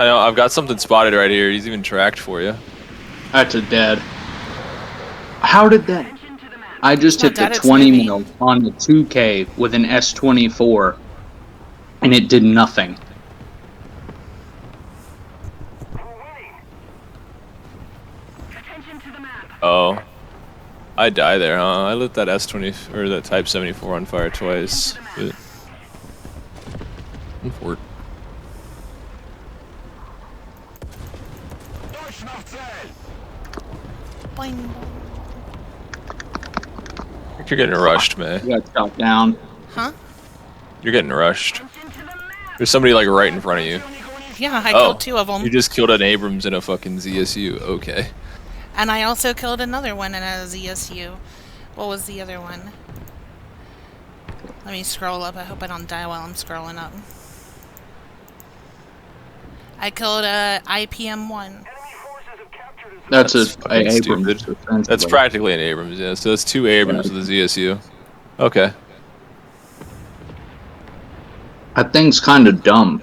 I know, I've got something spotted right here. He's even tracked for you. That's a dead. How did that? I just hit the Dad, it's 20 moving. mil on the 2K with an S24, and it did nothing. Oh. I die there, huh? I lit that S20 or that Type 74 on fire twice. But... Unfort. Boing. I think you're getting rushed, man. You got shot down. Huh? You're getting rushed. There's somebody like right in front of you. Yeah, I killed 2 of them. You just killed an Abrams in a fucking ZSU. Okay. And I also killed another one in a ZSU. What was the other one? Let me scroll up. I hope I don't die while I'm scrolling up. I killed a IPM-1. That's a fucking Abrams. stupid. That's practically an Abrams, yeah. So that's 2 Abrams with a ZSU. Okay. That thing's kind of dumb.